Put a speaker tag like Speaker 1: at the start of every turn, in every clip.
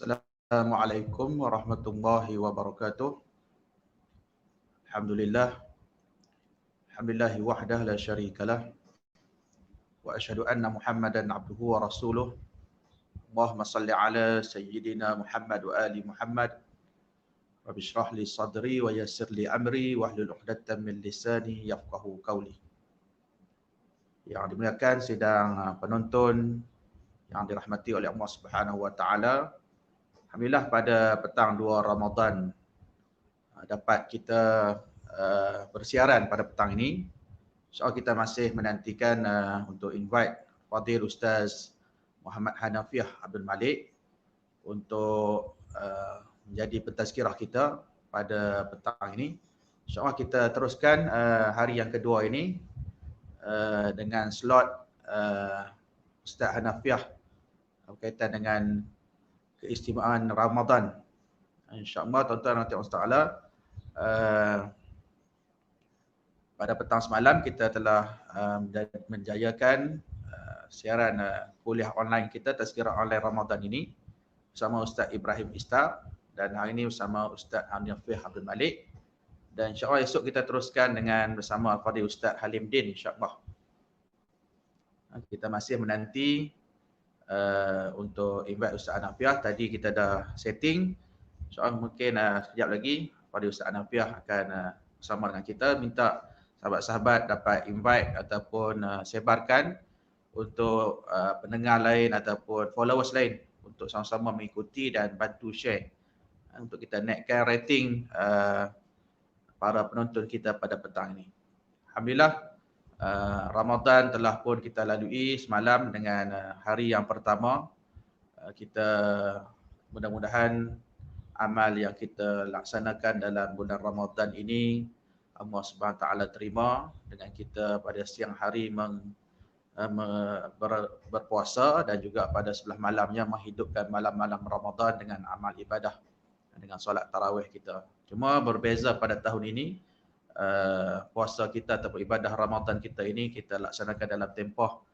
Speaker 1: Assalamualaikum warahmatullahi wabarakatuh. Alhamdulillah. Alhamdulillahi wahdah la syarikalah. Wa asyhadu anna Muhammadan abduhu wa rasuluh. Allahumma salli ala sayyidina Muhammad wa ali Muhammad. Rabbi shrah li sadri wa yassir li amri wahlul 'uqdatam min lisani yafqahu qawli. Yang dimuliakan sidang penonton yang dirahmati oleh Allah Subhanahu wa taala. Alhamdulillah pada petang 2 Ramadan dapat kita bersiaran pada petang ini. InsyaAllah kita masih menantikan untuk invite Fadil Ustaz Muhammad Hanafiah Abdul Malik untuk menjadi pentazkirah kita pada petang ini. InsyaAllah kita teruskan hari yang kedua ini dengan slot Ustaz Hanafiah berkaitan dengan keistimewaan Ramadan. InsyaAllah tuan-tuan dan puan-puan pada petang semalam kita telah menjayakan siaran kuliah online kita, tazkirah online Ramadan ini bersama Ustaz Ibrahim Ishaq dan hari ini bersama Ustaz Hanafiah Abdul Malik, dan insya-Allah esok kita teruskan dengan bersama Al-Fadhil Ustaz Halim Din insya-Allah. Kita masih menanti untuk invite Ustaz Hanafiah. Tadi kita dah setting, insya-Allah mungkin sekejap lagi Al-Fadhil Ustaz Hanafiah akan bersama dengan kita, minta sahabat-sahabat dapat invite ataupun sebarkan untuk pendengar lain ataupun followers lain untuk sama-sama mengikuti dan bantu share untuk kita naikkan rating para penonton kita pada petang ini. Alhamdulillah, Ramadan telah pun kita lalui semalam dengan hari yang pertama. Kita mudah-mudahan amal yang kita laksanakan dalam bulan Ramadan ini Allah Subhanahu Wa Taala terima dengan kita pada siang hari berpuasa dan juga pada sebelah malamnya menghidupkan malam-malam Ramadan dengan amal ibadah dengan solat tarawih kita. Cuma berbeza pada tahun ini, puasa kita atau ibadah Ramadan kita ini kita laksanakan dalam tempoh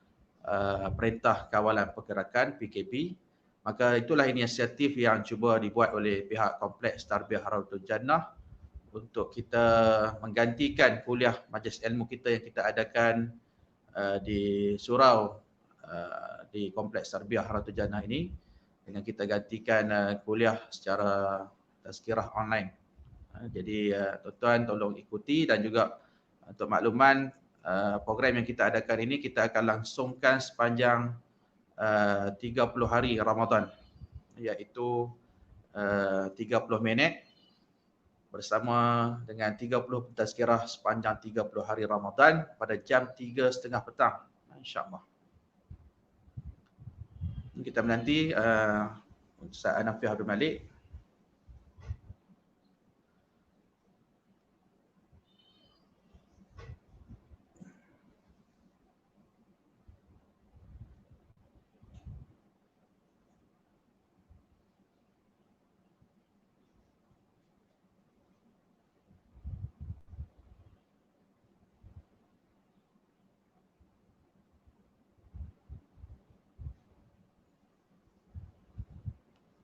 Speaker 1: Perintah Kawalan Pergerakan PKP. Maka itulah inisiatif yang cuba dibuat oleh pihak Kompleks Tarbiyah Raudhatul Jannah untuk kita menggantikan kuliah majlis ilmu kita yang kita adakan di surau di Kompleks Tarbiyah Raudhatul Jannah ini, dengan kita gantikan kuliah secara tazkirah online. Jadi tuan-tuan tolong ikuti, dan juga untuk makluman program yang kita adakan ini kita akan langsungkan sepanjang 30 hari Ramadan, iaitu 30 minit bersama dengan 30 tazkirah sepanjang 30 hari Ramadan pada jam 3.30 petang, insya-Allah. Kita menanti Ustaz Hanafiah Abdul Malik.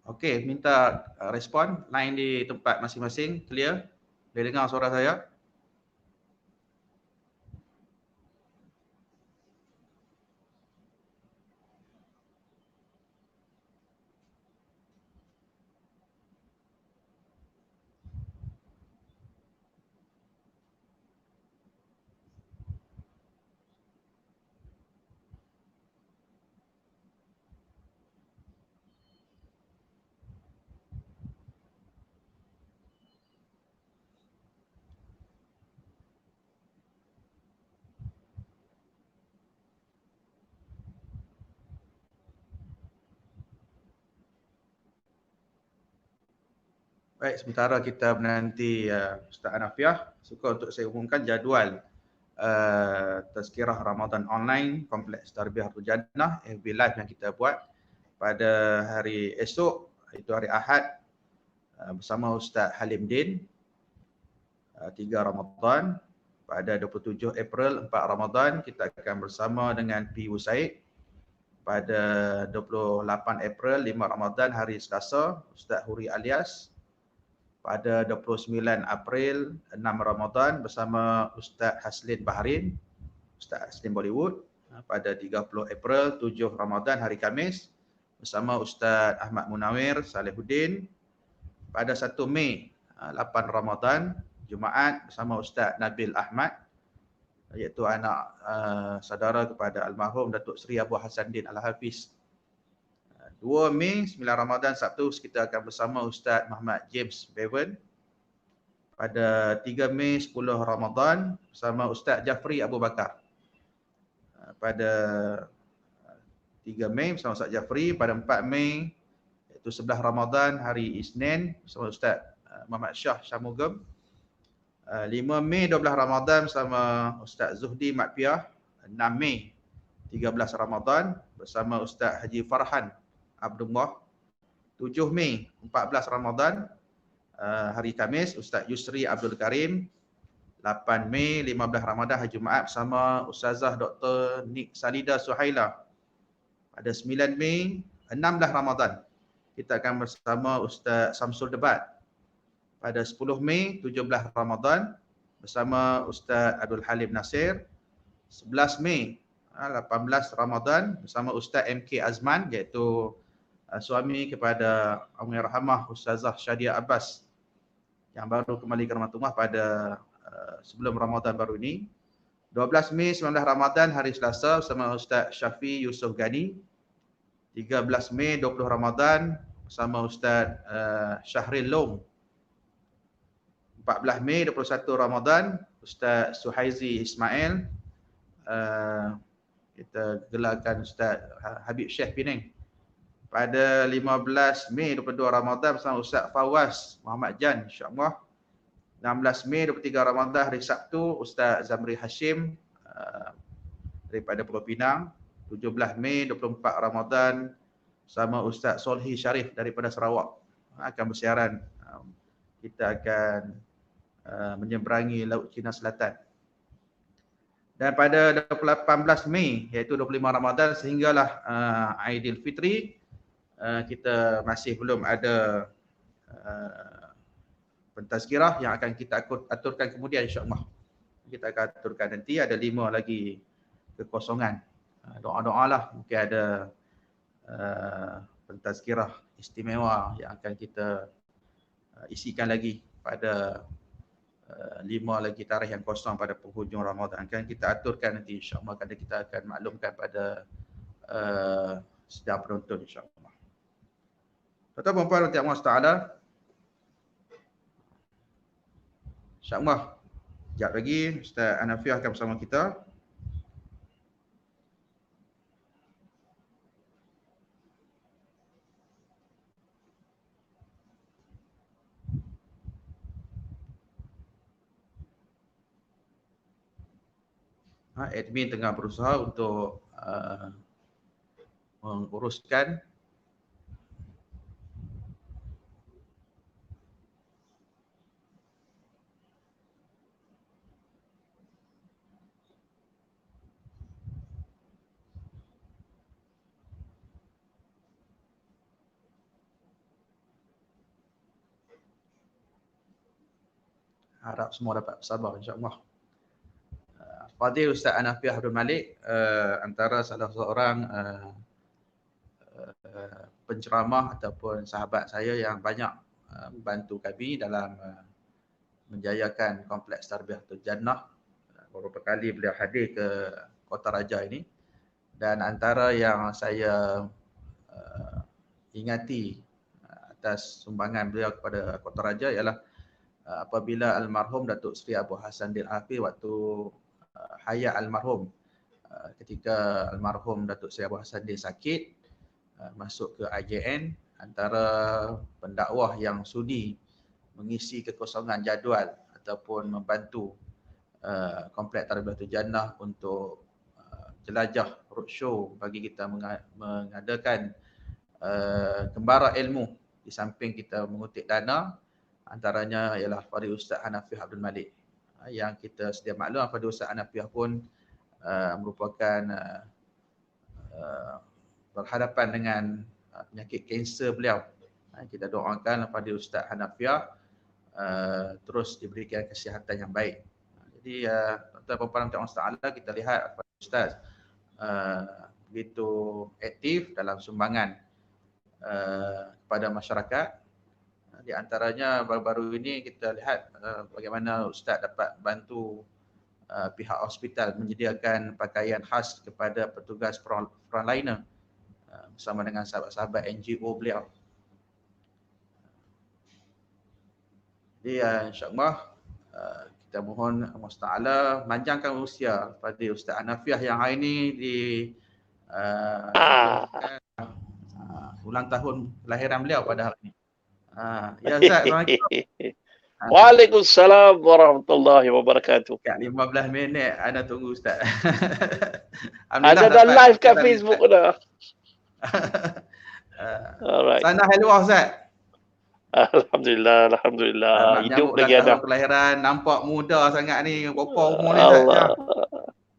Speaker 1: Okey, minta respon. Line di tempat masing-masing clear? Boleh dengar suara saya? Baik, sementara kita menanti Ustaz Hanafiah, suka untuk saya umumkan jadual tazkirah Ramadan online Kompleks Tarbiyah Raudhatul Jannah FB Live yang kita buat pada hari esok, iaitu hari Ahad, bersama Ustaz Halim Din, 3 Ramadan. Pada 27 April 4 Ramadan kita akan bersama dengan P. Usaid. pada 28 April 5 Ramadan hari Selasa Ustaz Huri Alias. Pada 29 April 6 Ramadan bersama Ustaz Haslin Bahrin, Ustaz Haslin Bollywood. Pada 30 April 7 Ramadan hari Khamis bersama Ustaz Ahmad Munawir Salihuddin. Pada 1 Mei 8 Ramadan Jumaat bersama Ustaz Nabil Ahmad, iaitu anak saudara kepada almarhum Datuk Seri Abu Hasanuddin Al-Hafiz. 2 Mei 9 Ramadan Sabtu kita akan bersama Ustaz Muhammad James Bevan. Pada 3 Mei 10 Ramadan bersama Ustaz Jafri Abu Bakar. Pada 3 Mei bersama Ustaz Jafri. Pada 4 Mei iaitu 11 Ramadan hari Isnin bersama Ustaz Muhammad Shah Syamugam. 5 Mei 12 Ramadan bersama Ustaz Zuhdi Matpiah. 6 Mei 13 Ramadan bersama Ustaz Haji Farhan Abdullah. 7 Mei 14 Ramadan hari Khamis Ustaz Yusri Abdul Karim. 8 Mei 15 Ramadan hari Jumaat bersama Ustazah Dr. Nik Salida Suhaila. Pada 9 Mei 16 Ramadan kita akan bersama Ustaz Samsul Debat. Pada 10 Mei 17 Ramadan bersama Ustaz Abdul Halim Nasir. 11 Mei 18 Ramadan bersama Ustaz MK Azman, iaitu suami kepada Allahyarhamah Ustazah Syadia Abbas yang baru kembali ke rahmatullah pada sebelum Ramadan baru ini. 12 Mei 19 Ramadan hari Selasa bersama Ustaz Syafi Yusof Ghani. 13 Mei 20 Ramadan bersama Ustaz Syahril Long. 14 Mei 21 Ramadan Ustaz Suhaizi Ismail. Kita gelarkan Ustaz Habib Syekh Penang. Pada 15 Mei 22 Ramadan bersama Ustaz Fawaz Muhammad Jan, insya-Allah. 16 Mei 23 Ramadan hari Sabtu Ustaz Zamri Hashim daripada Pulau Pinang. 17 Mei 24 Ramadan bersama Ustaz Solhi Sharif daripada Sarawak. Akan bersiaran. Kita akan menyeberangi Laut Cina Selatan. Dan pada 18 Mei iaitu 25 Ramadan sehinggalah Aidilfitri, kita masih belum ada pentazkirah yang akan kita aturkan kemudian, insya-Allah. Kita akan aturkan nanti, ada 5 lagi kekosongan. Doa-doa lah, mungkin ada pentazkirah istimewa yang akan kita isikan lagi pada 5 lagi tarikh yang kosong pada penghujung Ramadan. Akan kita aturkan nanti, insya-Allah. Kadang kita akan maklumkan pada sedang penonton, insya-Allah. Tuan-tuan dan puan Allah Taala, insya-Allah sekejap lagi Ustaz Hanafiah akan bersama kita. Admin tengah berusaha untuk menguruskan harap semua dapat bersabar, insya-Allah. Fadil Ustaz Hanafiah Abdul Malik antara salah seorang penceramah ataupun sahabat saya yang banyak membantu kami dalam menjayakan kompleks Tarbiyatul Jannah. Beberapa kali beliau hadir ke Kota Raja ini, dan antara yang saya ingati atas sumbangan beliau kepada Kota Raja ialah apabila almarhum Datuk Seri Abu Hasanuddin Al-Hafiz waktu hayat almarhum, ketika almarhum Datuk Seri Abu Hasanuddin sakit, masuk ke IJN, antara pendakwah yang sudi mengisi kekosongan jadual ataupun membantu Kompleks Tarbiyatul Jannah untuk jelajah roadshow bagi kita mengadakan gembara ilmu di samping kita mengutip dana. Antaranya ialah Fadil Ustaz Hanafiah Abdul Malik, yang kita sedia maklum Fadil Ustaz Hanafiah pun merupakan berhadapan dengan penyakit kanser beliau. Kita doakan kepada Ustaz Hanafiah terus diberikan kesihatan yang baik. Jadi tuan-tuan dan puan-puan Allah kita lihat Ustaz begitu aktif dalam sumbangan kepada masyarakat. Di antaranya baru-baru ini kita lihat bagaimana Ustaz dapat bantu pihak hospital menyediakan pakaian khas kepada petugas frontliner bersama dengan sahabat-sahabat NGO beliau. Jadi insya-Allah kita mohon Allah Taala panjangkan usia pada Ustaz Hanafiah yang hari ini di ulang tahun kelahiran beliau pada hari ini. Ya Ustaz, Assalamualaikum.
Speaker 2: Waalaikumsalam warahmatullahi wabarakatuh.
Speaker 1: Kat 15 minit ana tunggu Ustaz.
Speaker 2: Ada dah live kat Facebook dah. Alright.
Speaker 1: Sana hello Ustaz.
Speaker 2: Alhamdulillah, alhamdulillah. Hidup lagi ada.
Speaker 1: Kelahiran nampak muda sangat ni. Berapa umur ni Ustaz?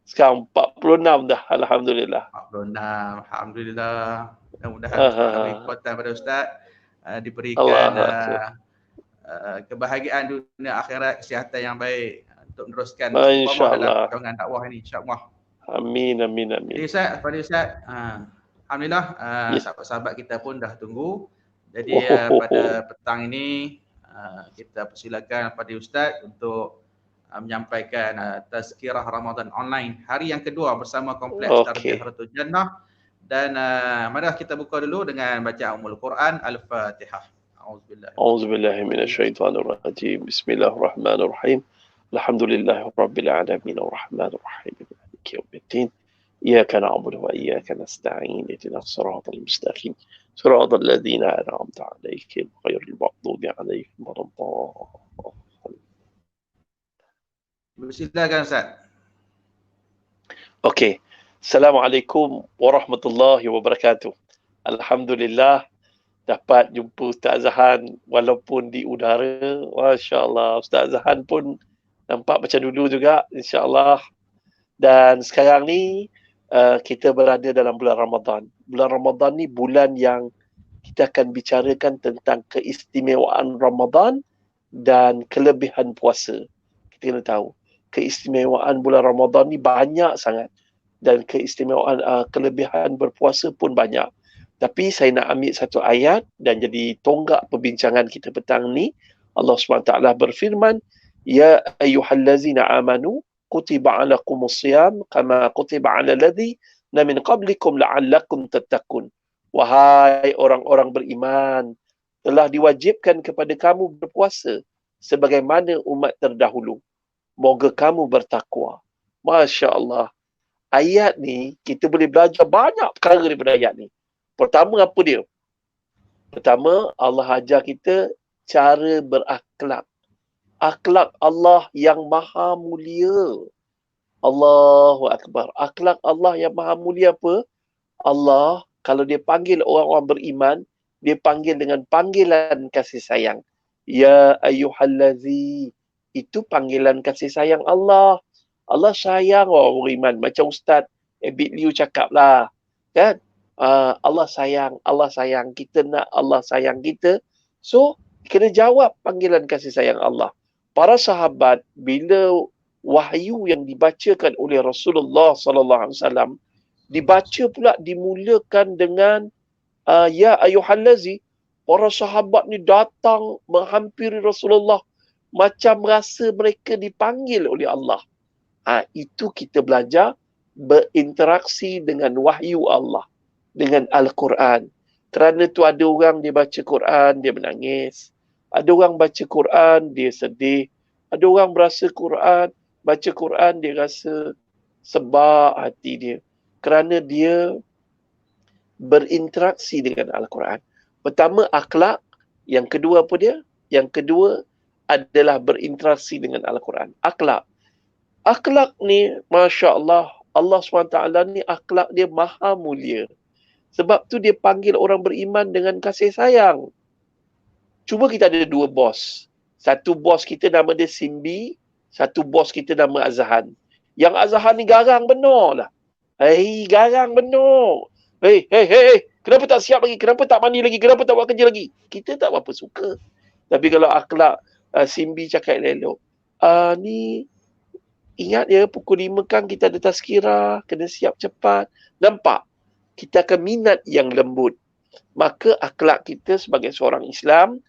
Speaker 2: Sekarang 46 dah, alhamdulillah.
Speaker 1: 46, alhamdulillah. Mudah-mudahan ikutan pada Ustaz diberikan kebahagiaan dunia akhirat, kesihatan yang baik untuk meneruskan dalam perjuangan dakwah ini insya-Allah.
Speaker 2: Amin, amin, amin.
Speaker 1: Jadi Ustaz, pada Ustaz, alhamdulillah sahabat-sahabat kita pun dah tunggu. Jadi pada petang ini kita persilakan pada Ustaz untuk menyampaikan tazkirah Ramadan online hari yang kedua bersama Kompleks Tarbiyah Jannah. Dan mari kita buka dulu dengan bacaan Ummul Quran Al-Fatihah.
Speaker 2: A'udzubillahi minasyaitonir rajim. Bismillahirrahmanirrahim. Alhamdulillahirabbil alamin arrahmanir rahim maliki yaumiddin. Iyyaka na'budu wa iyyaka nasta'in. Ihdinas siratal mustaqim. Siratal ladzina an'amta 'alaihim ghairil maghdubi 'alaihim waladdallin.
Speaker 1: Silakan Ustaz.
Speaker 2: Okey. Assalamualaikum warahmatullahi wabarakatuh. Alhamdulillah dapat jumpa Ustaz Zahan walaupun di udara. Masya-Allah, Ustaz Zahan pun nampak macam dulu juga insya-Allah. Dan sekarang ni kita berada dalam bulan Ramadan. Bulan Ramadan ni bulan yang kita akan bicarakan tentang keistimewaan Ramadan dan kelebihan puasa. Kita kena tahu, keistimewaan bulan Ramadan ni banyak sangat dan keistimewaan kelebihan berpuasa pun banyak. Tapi saya nak ambil satu ayat dan jadi tonggak perbincangan kita petang ni. Allah SWT berfirman, Ya ayyuhallazina amanu kutiba alaikumus siyam kama kutiba ala ladzina min qablikum la'allakum tattaqun. Wahai orang-orang beriman, telah diwajibkan kepada kamu berpuasa sebagaimana umat terdahulu. Moga kamu bertakwa. Masya-Allah. Ayat ni kita boleh belajar banyak perkara daripada ayat ni. Pertama apa dia? Pertama, Allah ajar kita cara berakhlak. Akhlak Allah yang maha mulia. Allahu Akbar. Akhlak Allah yang maha mulia apa? Allah, kalau dia panggil orang-orang beriman, dia panggil dengan panggilan kasih sayang. Ya ayyuhallazi. Itu panggilan kasih sayang Allah. Allah sayang orang beriman. Macam Ustaz Abid Liu cakap lah. Kan? Allah sayang. Kita nak Allah sayang kita. So, kena jawab panggilan kasih sayang Allah. Para sahabat, bila wahyu yang dibacakan oleh Rasulullah SAW, dibaca pula dimulakan dengan Ya ayyuhallazi. Para sahabat ni datang menghampiri Rasulullah. Macam rasa mereka dipanggil oleh Allah. Itu kita belajar berinteraksi dengan wahyu Allah. Dengan Al-Quran. Kerana tu ada orang dia baca Quran, dia menangis. Ada orang baca Quran, dia sedih. Ada orang baca Quran, dia rasa sebab hati dia. Kerana dia berinteraksi dengan Al-Quran. Pertama, akhlak. Yang kedua apa dia? Yang kedua adalah berinteraksi dengan Al-Quran. Akhlak. Akhlak ni, Masya Allah, Allah SWT ni akhlak dia maha mulia. Sebab tu dia panggil orang beriman dengan kasih sayang. Cuba kita ada dua bos. Satu bos kita nama dia Simbi, satu bos kita nama Azhan. Yang Azhan ni garang benar lah. Garang benar. Hey, kenapa tak siap lagi? Kenapa tak mandi lagi? Kenapa tak buat kerja lagi? Kita tak apa suka. Tapi kalau akhlak Simbi cakap elok, ni ingat ya pukul 5 kan kita ada tazkirah, kena siap cepat. Nampak? Kita akan minat yang lembut. Maka akhlak kita sebagai seorang Islam,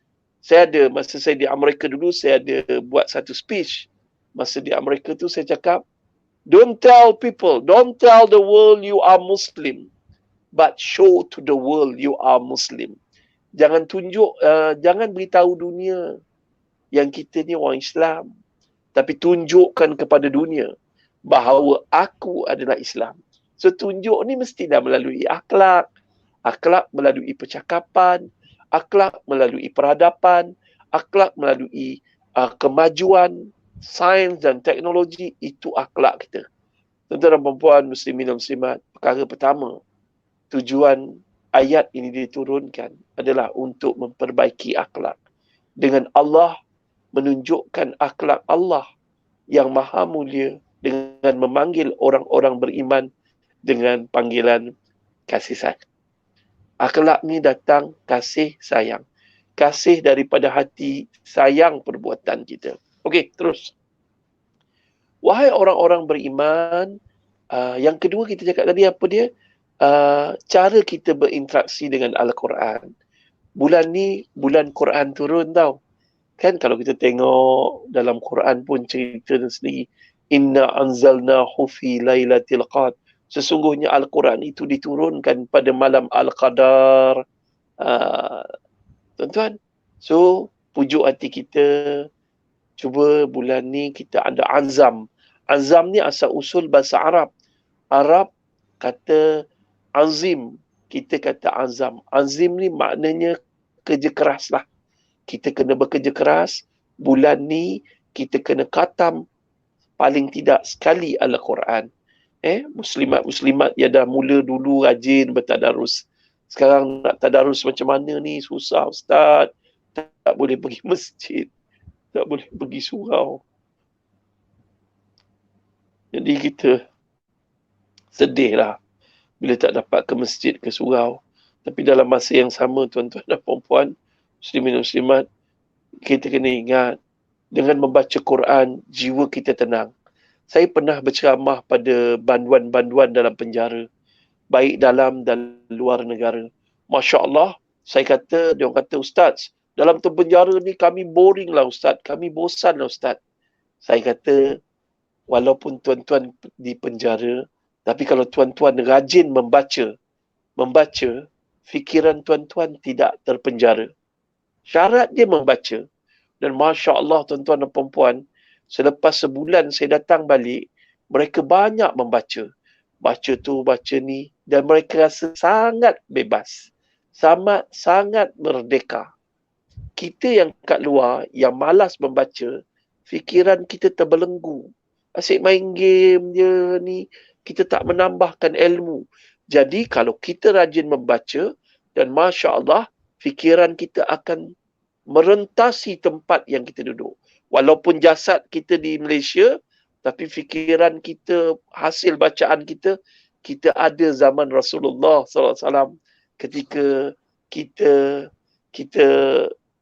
Speaker 2: masa saya di Amerika dulu, saya ada buat satu speech. Masa di Amerika tu saya cakap, don't tell the world you are Muslim, but show to the world you are Muslim. Jangan jangan beritahu dunia yang kita ni orang Islam, tapi tunjukkan kepada dunia bahawa aku adalah Islam. So tunjuk ni mestilah melalui akhlak melalui percakapan, akhlak melalui peradaban, akhlak melalui kemajuan sains dan teknologi. Itu akhlak kita. Tuan-tuan dan puan-puan, muslimin dan muslimat, perkara pertama, tujuan ayat ini diturunkan adalah untuk memperbaiki akhlak. Dengan Allah menunjukkan akhlak Allah yang maha mulia dengan memanggil orang-orang beriman dengan panggilan kasih sayang. Akhlak ni datang kasih sayang. Kasih daripada hati, sayang perbuatan kita. Okey, terus. Wahai orang-orang beriman, yang kedua kita cakap tadi apa dia? Cara kita berinteraksi dengan Al-Quran. Bulan ni, bulan Quran turun tau. Kan kalau kita tengok dalam Quran pun cerita sendiri. Inna anzalnahu fi lailatul qadr. Sesungguhnya Al-Quran itu diturunkan pada malam Al-Qadar. Tuan-tuan, so pujuk hati kita. Cuba bulan ni kita ada azam. Azam ni asal usul bahasa Arab. Arab kata azim. Kita kata azam. Azim ni maknanya kerja keras lah. Kita kena bekerja keras. Bulan ni kita kena khatam paling tidak sekali Al-Quran. Muslimat-muslimat yang dah mula dulu rajin bertadarus. Sekarang nak tadarus macam mana ni? Susah Ustaz. Tak boleh pergi masjid. Tak boleh pergi surau. Jadi kita sedih lah bila tak dapat ke masjid, ke surau. Tapi dalam masa yang sama, tuan-tuan dan puan-puan, muslimin dan muslimat, kita kena ingat, dengan membaca Quran, jiwa kita tenang. Saya pernah berceramah pada banduan-banduan dalam penjara, baik dalam dan luar negara. Masya Allah, dia orang kata, Ustaz, dalam tu penjara ni kami boring lah Ustaz, kami bosan lah Ustaz. Saya kata, walaupun tuan-tuan di penjara, tapi kalau tuan-tuan rajin membaca, fikiran tuan-tuan tidak terpenjara. Syarat dia membaca. Dan Masya Allah tuan-tuan dan perempuan, selepas sebulan saya datang balik, mereka banyak membaca. Baca tu, baca ni. Dan mereka rasa sangat bebas. Sangat merdeka. Kita yang kat luar, yang malas membaca, fikiran kita terbelenggu. Asyik main game je ni. Kita tak menambahkan ilmu. Jadi kalau kita rajin membaca, dan Masya Allah, fikiran kita akan merentasi tempat yang kita duduk. Walaupun jasad kita di Malaysia, tapi fikiran kita, hasil bacaan kita, kita ada zaman Rasulullah SAW ketika kita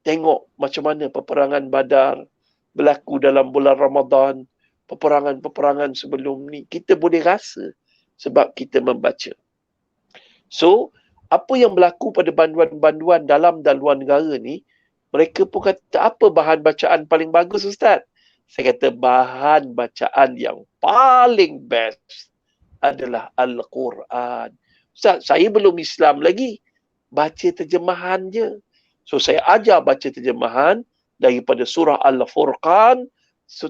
Speaker 2: tengok macam mana peperangan Badar berlaku dalam bulan Ramadan, peperangan-peperangan sebelum ni. Kita boleh rasa sebab kita membaca. So, apa yang berlaku pada banduan-banduan dalam dan luar negara ni, mereka pun kata, apa bahan bacaan paling bagus Ustaz? Saya kata, bahan bacaan yang paling best adalah Al-Quran. Ustaz, saya belum Islam lagi. Baca terjemahan je. So, saya ajar baca terjemahan daripada surah Al-Furqan,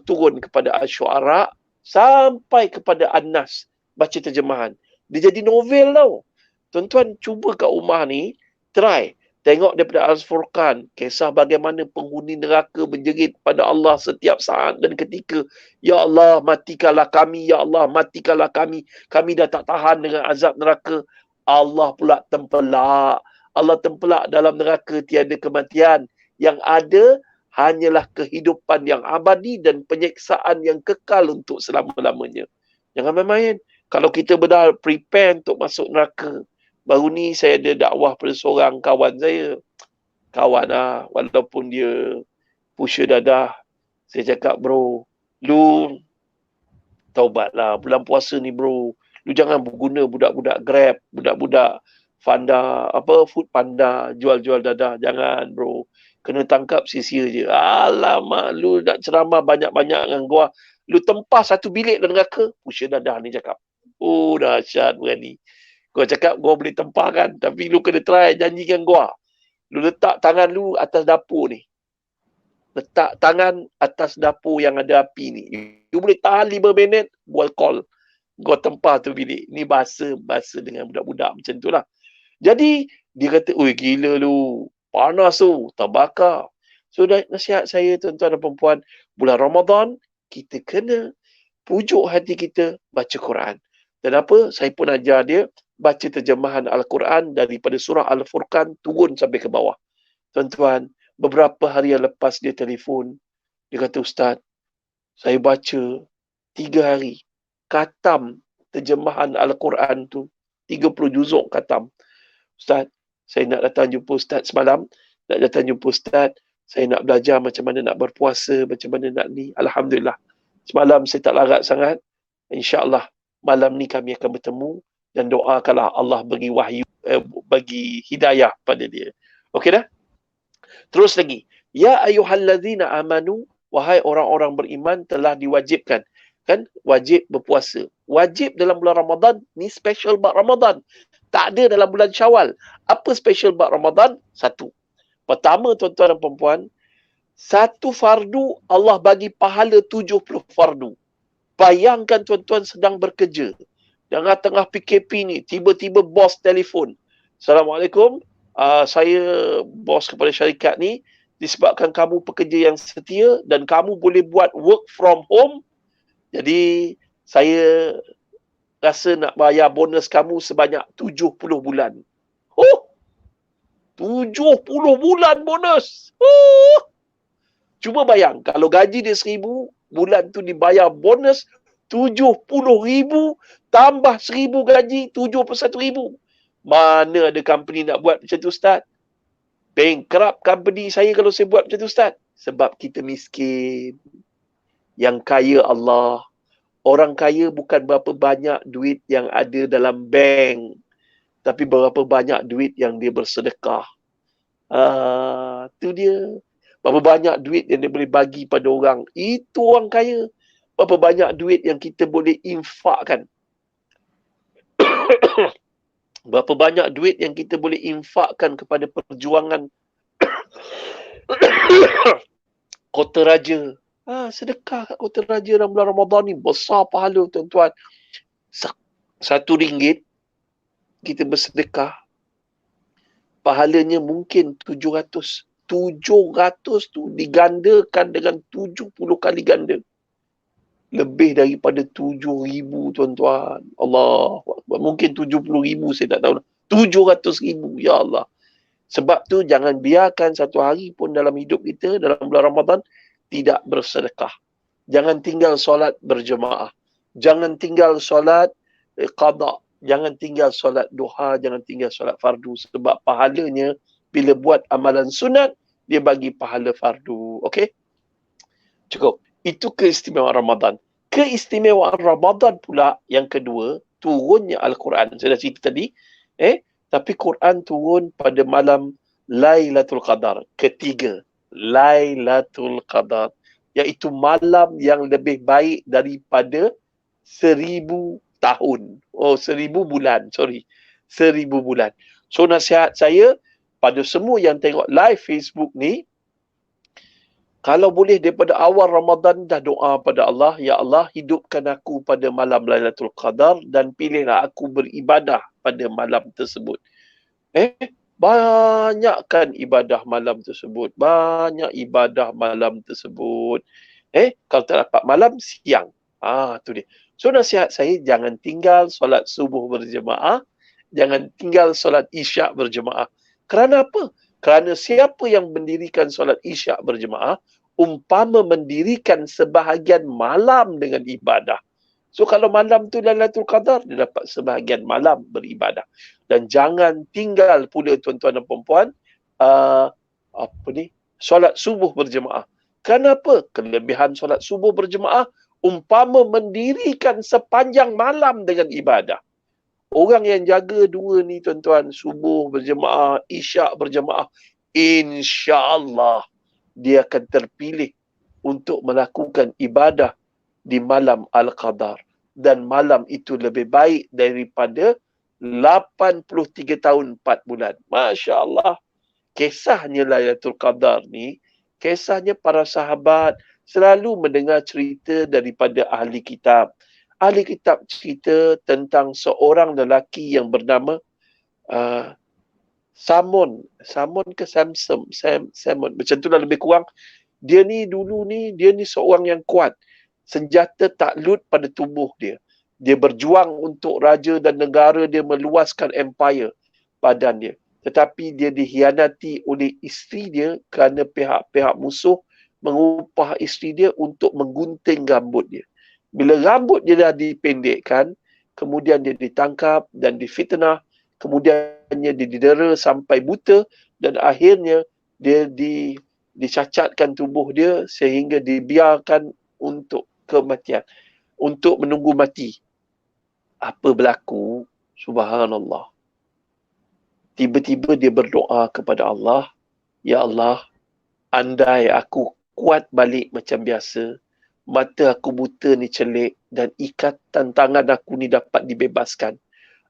Speaker 2: turun kepada Asy-Syu'ara, sampai kepada An-Nas. Baca terjemahan. Dia jadi novel tau. Tuan-tuan, cuba kat rumah ni, try. Tengok daripada Al-Furqan, kisah bagaimana penghuni neraka menjerit pada Allah setiap saat dan ketika. Ya Allah, matikanlah kami. Ya Allah, matikanlah kami. Kami dah tak tahan dengan azab neraka. Allah pula tempelak. Allah tempelak dalam neraka tiada kematian. Yang ada hanyalah kehidupan yang abadi dan penyeksaan yang kekal untuk selama-lamanya. Jangan main-main. Kalau kita benar prepare untuk masuk neraka, Baru ni saya ada dakwah pada seorang kawan saya. Kawan lah, walaupun dia pusher dadah. Saya cakap, bro, lu taubatlah. Bulan puasa ni bro, lu jangan berguna budak-budak Grab, budak-budak Fanda, Food Panda, jual-jual dadah. Jangan bro. Kena tangkap sia-sia je. Alamak, lu nak ceramah banyak-banyak dengan gua. Lu tempah satu bilik dalam neraka. Pusher dadah ni cakap. Oh, dahsyat berani. Gua cakap, gua boleh tempah kan. Tapi lu kena try janjikan gua. Lu letak tangan lu atas dapur ni. Letak tangan atas dapur yang ada api ni. You boleh tahan 5 minit, buat call. Gua tempah tu bilik. Ni bahasa dengan budak-budak macam tu lah. Jadi, dia kata, oi gila lu. Panas tu, terbakar. So, nasihat saya tuan-tuan dan perempuan, bulan Ramadan, kita kena pujuk hati kita baca Quran. Dan apa? Saya pun ajar dia baca terjemahan Al-Quran daripada surah Al-Furqan turun sampai ke bawah. Tuan-tuan, beberapa hari yang lepas dia telefon, dia kata, Ustaz, saya baca 3 hari. Khatam terjemahan Al-Quran tu. 30 juzuk khatam. Ustaz, saya nak datang jumpa Ustaz semalam. Nak datang jumpa Ustaz. Saya nak belajar macam mana nak berpuasa, macam mana nak ni. Alhamdulillah. Semalam saya tak larat sangat. InsyaAllah malam ni kami akan bertemu. Dan doakanlah Allah bagi wahyu, bagi hidayah pada dia. Okey dah? Terus lagi. Ya ayyuhallazina amanu, wahai orang-orang beriman telah diwajibkan. Kan? Wajib berpuasa. Wajib dalam bulan Ramadan, ni special buat Ramadan. Tak ada dalam bulan Syawal. Apa special buat Ramadan? Satu. Pertama, tuan-tuan dan perempuan, satu fardu Allah bagi pahala 70 fardu. Bayangkan tuan-tuan sedang bekerja. Tengah-tengah PKP ni, tiba-tiba bos telefon. Assalamualaikum, saya bos kepada syarikat ni, disebabkan kamu pekerja yang setia dan kamu boleh buat work from home, jadi saya rasa nak bayar bonus kamu sebanyak 70 bulan. Oh! 70 bulan bonus! Oh! Cuba bayang, kalau gaji dia 1,000, bulan tu dibayar bonus 70,000 tambah 1,000 gaji, 71,000. Mana ada company nak buat macam tu, Ustaz? Bankrupt company saya kalau saya buat macam tu, Ustaz. Sebab kita miskin. Yang kaya Allah. Orang kaya bukan berapa banyak duit yang ada dalam bank, tapi berapa banyak duit yang dia bersedekah. Tu dia. Berapa banyak duit yang dia boleh bagi pada orang. Itu orang kaya. Berapa banyak duit yang kita boleh infakkan. Berapa banyak duit yang kita boleh infakkan kepada perjuangan Kota Raja. Sedekah kat Kota Raja dalam bulan Ramadan ni besar pahala, tuan-tuan. RM1 kita bersedekah, pahalanya mungkin 700. 700 tu digandakan dengan 70 kali ganda. Lebih daripada 7,000, tuan-tuan. Allah, mungkin 70,000, saya tak tahu. 700,000, ya Allah. Sebab tu jangan biarkan satu hari pun dalam hidup kita, dalam bulan Ramadan, tidak bersedekah. Jangan tinggal solat berjemaah. Jangan tinggal solat qada. Jangan tinggal solat duha. Jangan tinggal solat fardu. Sebab pahalanya, bila buat amalan sunat, dia bagi pahala fardu. Okey? Cukup. Itu keistimewaan Ramadan. Keistimewaan Ramadan pula yang kedua, turunnya Al-Quran. Saya dah cerita tadi. Tapi Quran turun pada malam Lailatul Qadar. Ketiga. Lailatul Qadar, iaitu malam yang lebih baik daripada 1,000 tahun. 1,000 bulan. 1,000 bulan. So nasihat saya pada semua yang tengok live Facebook ni, kalau boleh daripada awal Ramadan dah doa pada Allah, ya Allah, hidupkan aku pada malam Lailatul Qadar dan pilihlah aku beribadah pada malam tersebut. Banyakkan ibadah malam tersebut. Banyak ibadah malam tersebut. Kalau tak dapat malam, siang. Tu dia. So nasihat saya, jangan tinggal solat subuh berjemaah. Jangan tinggal solat isyak berjemaah. Kerana apa? Kerana siapa yang mendirikan solat isyak berjemaah, umpama mendirikan sebahagian malam dengan ibadah. So kalau malam tu Lailatul Qadar, dia dapat sebahagian malam beribadah. Dan jangan tinggal pula tuan-tuan dan puan-puan, solat subuh berjemaah. Kenapa? Kelebihan solat subuh berjemaah umpama mendirikan sepanjang malam dengan ibadah. Orang yang jaga dua ni tuan-tuan, subuh berjemaah, isyak berjemaah, insya-Allah dia akan terpilih untuk melakukan ibadah di malam Al-Qadar. Dan malam itu lebih baik daripada 83 tahun 4 bulan. Masya Allah. Kisahnya Lailatul Qadar ni, kisahnya para sahabat selalu mendengar cerita daripada ahli kitab. Ahli kitab cerita tentang seorang lelaki yang bernama Samon ke Samson, macam itulah lebih kurang. Dia ni seorang yang kuat. Senjata takluk pada tubuh dia. Dia berjuang untuk raja dan negara dia, meluaskan empire badan dia. Tetapi dia dihianati oleh isteri dia kerana pihak-pihak musuh mengupah isteri dia untuk menggunting rambut dia. Bila rambut dia dah dipendekkan, kemudian dia ditangkap dan difitnah, kemudiannya dia didera sampai buta dan akhirnya dia dicacatkan tubuh dia sehingga dibiarkan untuk kematian, untuk menunggu mati. Apa berlaku? Subhanallah. Tiba-tiba dia berdoa kepada Allah, Ya Allah, andai aku kuat balik macam biasa, mata aku buta ni celik dan ikatan tangan aku ni dapat dibebaskan,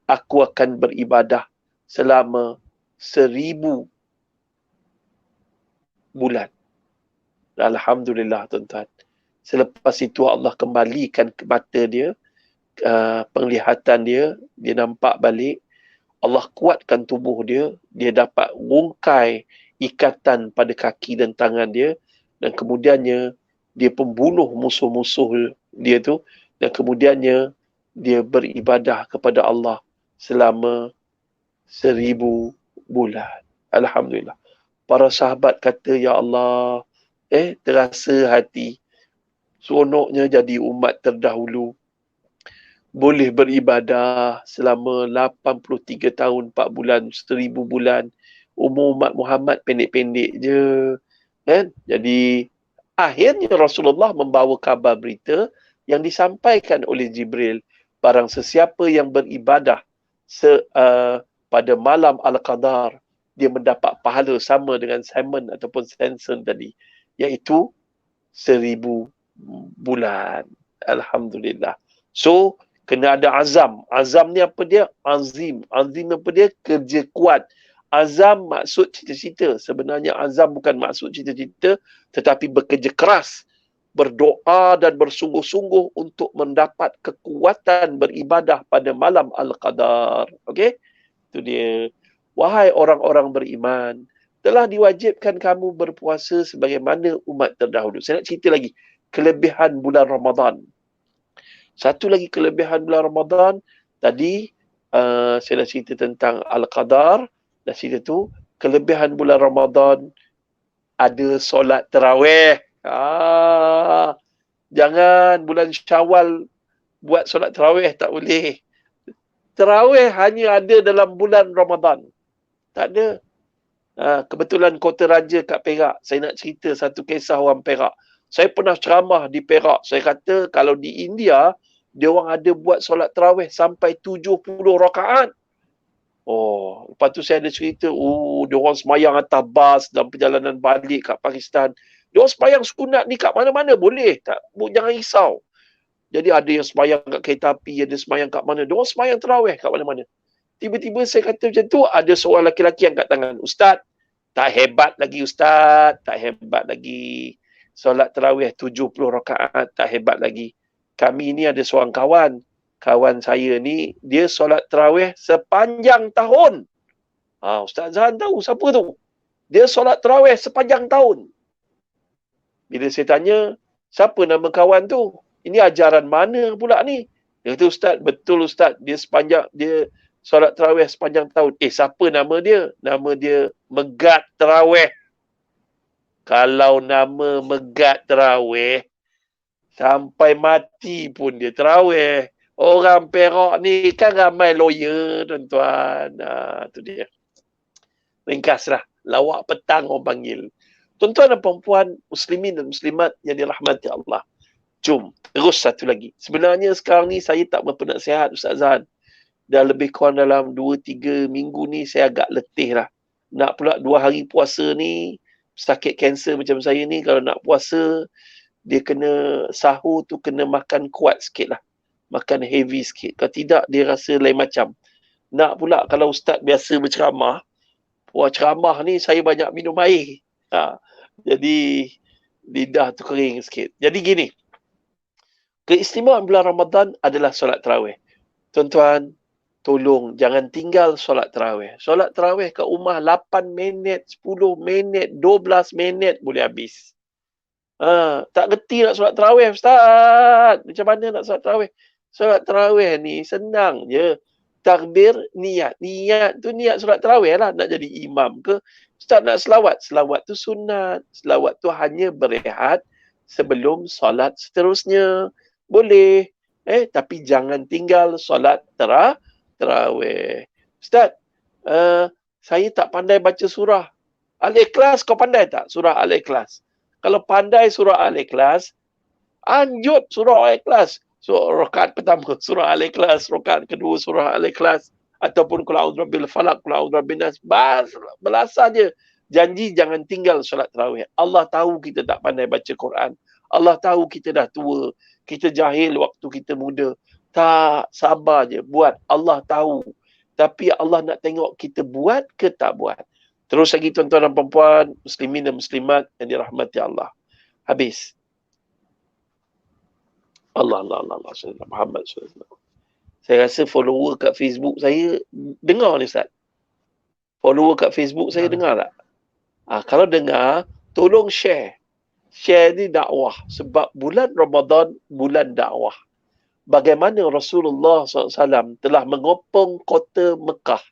Speaker 2: aku akan beribadah selama 1000 bulan. Alhamdulillah tuan-tuan. Selepas itu Allah kembalikan ke mata dia, penglihatan dia nampak balik. Allah kuatkan tubuh dia, dia dapat rungkai ikatan pada kaki dan tangan dia, dan kemudiannya dia pembunuh musuh-musuh dia tu, dan kemudiannya dia beribadah kepada Allah selama 1000 bulan. Alhamdulillah. Para sahabat kata, Ya Allah, terasa hati, seronoknya jadi umat terdahulu, boleh beribadah selama 83 tahun 4 bulan, 1000 bulan. Umur umat Muhammad pendek-pendek je, kan? Jadi akhirnya Rasulullah membawa kabar berita yang disampaikan oleh Jibril, barang sesiapa yang beribadah pada malam Al-Qadar, dia mendapat pahala sama dengan Simon ataupun Samson tadi, iaitu 1000 bulan. Alhamdulillah. So kena ada azam. Azam ni apa dia? Azim. Azim apa dia? Kerja kuat. Azam maksud cita-cita. Sebenarnya azam bukan maksud cita-cita, tetapi bekerja keras, berdoa dan bersungguh-sungguh untuk mendapat kekuatan beribadah pada malam Al-Qadar. Okey? Itu dia. Wahai orang-orang beriman, telah diwajibkan kamu berpuasa sebagaimana umat terdahulu. Saya nak cerita lagi kelebihan bulan Ramadan. Satu lagi kelebihan bulan Ramadan, tadi saya dah cerita tentang Al-Qadar, dah cerita tu. Kelebihan bulan Ramadan, ada solat tarawih. Jangan bulan Syawal buat solat tarawih, tak boleh. Tarawih hanya ada dalam bulan Ramadan. Tak ada. Kebetulan Kota Raja kat Perak, saya nak cerita satu kisah orang Perak. Saya pernah ceramah di Perak. Saya kata kalau di India, dia orang ada buat solat tarawih sampai 70 rakaat. Oh, lepas tu saya ada cerita, dia orang semayang atas bas dalam perjalanan balik kat Pakistan. Dia orang semayang sunat ni kat mana-mana boleh. Jangan risau. Jadi ada yang semayang kat kereta api, ada semayang kat mana. Dia orang semayang tarawih kat mana-mana. Tiba-tiba saya kata macam tu, ada seorang lelaki angkat tangan. Ustaz, tak hebat lagi Ustaz. Tak hebat lagi. Solat tarawih 70 rakaat, tak hebat lagi. Kami ni ada seorang kawan saya ni, dia solat tarawih sepanjang tahun. Ustaz Zahan tahu siapa tu? Dia solat tarawih sepanjang tahun. Bila saya tanya, siapa nama kawan tu? Ini ajaran mana pula ni? Dia kata, Ustaz, betul Ustaz, dia solat tarawih sepanjang tahun. Siapa nama dia? Nama dia Megat Tarawih. Kalau nama Megat Tarawih, Sampai mati pun dia terawih. Orang Perak ni kan ramai lawyer, tuan-tuan. Tu dia. Ringkaslah. Lawak petang orang panggil. Tuan-tuan dan puan-puan, muslimin dan muslimat yang dirahmati Allah. Jom, terus satu lagi. Sebenarnya sekarang ni saya tak berapa nak sihat, Ustaz Zahan. Dah lebih kurang dalam 2-3 minggu ni saya agak letih lah. Nak pula 2 hari puasa ni, sakit kanser macam saya ni, kalau nak puasa, dia kena sahur tu kena makan kuat sikit lah. Makan heavy sikit. Kalau tidak, dia rasa lain macam. Nak pula kalau Ustaz biasa berceramah, ceramah ni saya banyak minum air. Jadi, lidah tu kering sikit. Jadi gini, keistimewaan bulan Ramadan adalah solat tarawih. Tuan-tuan, tolong jangan tinggal solat tarawih. Solat tarawih kat rumah 8 minit, 10 minit, 12 minit boleh habis. Tak reti nak solat tarawih, Ustaz. Macam mana nak solat tarawih? Solat tarawih ni senang je. Takbir, niat. Niat tu niat solat tarawih lah. Nak jadi imam ke? Ustaz nak selawat. Selawat tu sunat. Selawat tu hanya berehat sebelum solat seterusnya. Boleh. Tapi jangan tinggal solat tarawih. Ustaz, saya tak pandai baca surah Al-Ikhlas. Kau pandai tak surah Al-Ikhlas? Kalau pandai surah Al-Ikhlas, anjut surah Al-Ikhlas. So, rakaat pertama surah Al-Ikhlas, rakaat kedua surah Al-Ikhlas, ataupun Qul a'udzu birabbil falaq, Qul a'udzu birabbin nas. Belasah je. Janji jangan tinggal solat tarawih. Allah tahu kita tak pandai baca Quran. Allah tahu kita dah tua. Kita jahil waktu kita muda. Tak, sabar je. Buat. Allah tahu. Tapi Allah nak tengok kita buat ke tak buat. Terus lagi tuan-tuan dan puan-puan, muslimin dan muslimat yang dirahmati Allah. Habis. Allah Muhammad SAW. Saya rasa follower kat Facebook saya dengar ni, Ustaz. Follower kat Facebook saya dengar tak? Kalau dengar, tolong share. Share ni dakwah. Sebab bulan Ramadan, bulan dakwah. Bagaimana Rasulullah SAW telah mengopong kota Mekah.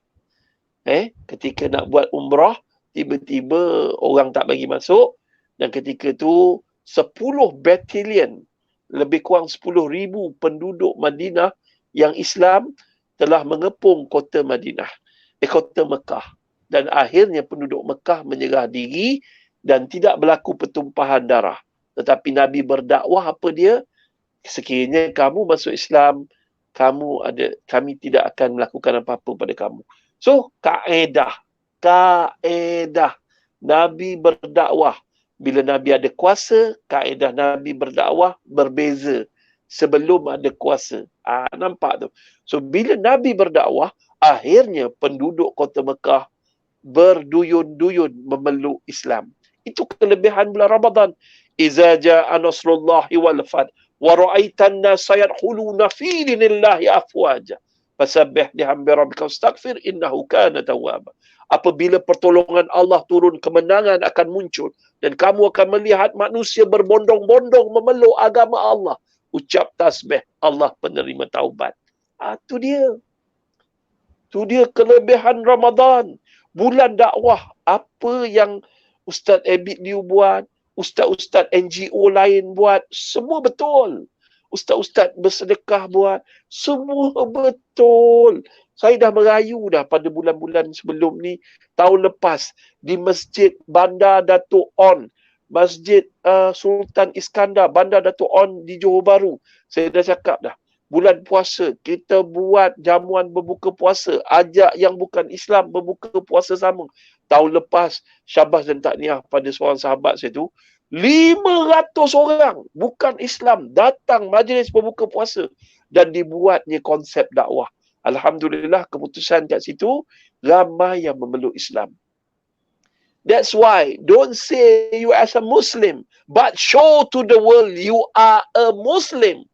Speaker 2: Ketika nak buat umrah, tiba-tiba orang tak bagi masuk. Dan ketika tu, 10 batalion, lebih kurang 10,000 penduduk Madinah yang Islam telah mengepung kota Madinah, kota Mekah. Dan akhirnya penduduk Mekah menyerah diri dan tidak berlaku pertumpahan darah. Tetapi Nabi berdakwah apa dia? Sekiranya kamu masuk Islam, kami tidak akan melakukan apa-apa pada kamu. So, kaedah Nabi berdakwah. Bila Nabi ada kuasa, kaedah Nabi berdakwah berbeza sebelum ada kuasa. Nampak tu? So, bila Nabi berdakwah, akhirnya penduduk kota Mekah berduyun-duyun memeluk Islam. Itu kelebihan bulan Ramadan. Iza ja'a nasrullahi wal fath wa ra'aitan nasa yadkhuluna fi dinillahi afwaja fasabbih bihamdi rabbika wastaghfir innahu kana tawwaba. Apabila pertolongan Allah turun, kemenangan akan muncul dan kamu akan melihat manusia berbondong-bondong memeluk agama Allah. Ucap tasbih, Allah penerima taubat. Tu dia. Tu dia kelebihan Ramadan. Bulan dakwah. Apa yang Ustaz Abid Liu buat, ustaz-ustaz NGO lain buat, semua betul. Ustaz-ustaz bersedekah buat, semua betul. Saya dah merayu dah pada bulan-bulan sebelum ni, tahun lepas, di Masjid Bandar Datuk On, Masjid Sultan Iskandar, Bandar Datuk On di Johor Bahru. Saya dah cakap dah, bulan puasa, kita buat jamuan berbuka puasa, ajak yang bukan Islam berbuka puasa sama. Tahun lepas, syabas dan takniah pada seorang sahabat saya tu, 500 orang bukan Islam datang majlis berbuka puasa dan dibuatnya konsep dakwah. Alhamdulillah, keputusan kat situ, ramai yang memeluk Islam. That's why, don't say you as a Muslim, but show to the world you are a Muslim.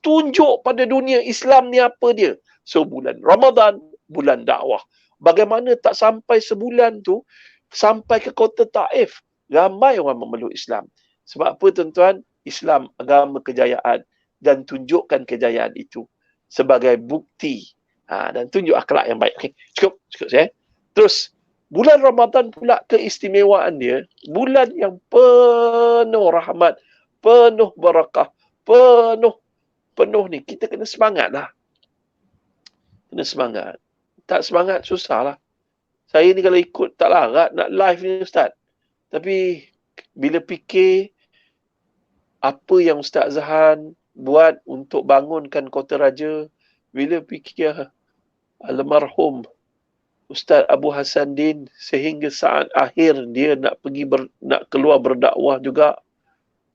Speaker 2: Tunjuk pada dunia Islam ni apa dia. So, bulan Ramadan, bulan dakwah. Bagaimana tak sampai sebulan tu, sampai ke kota Taif, ramai orang memeluk Islam. Sebab apa, tuan-tuan? Islam agama kejayaan, dan tunjukkan kejayaan itu sebagai bukti dan tunjuk akhlak yang baik. Okay, cukup saya. Terus, bulan Ramadan pula keistimewaan dia, bulan yang penuh rahmat, penuh barakah, penuh ni. Kita kena semangat lah. Kena semangat. Tak semangat, susah lah. Saya ni kalau ikut tak larat nak live ni Ustaz. Tapi bila fikir apa yang Ustaz Zahan buat untuk bangunkan Kota Raja, bila fikir almarhum Ustaz Abu Hassan Din sehingga saat akhir dia nak pergi nak keluar berdakwah juga,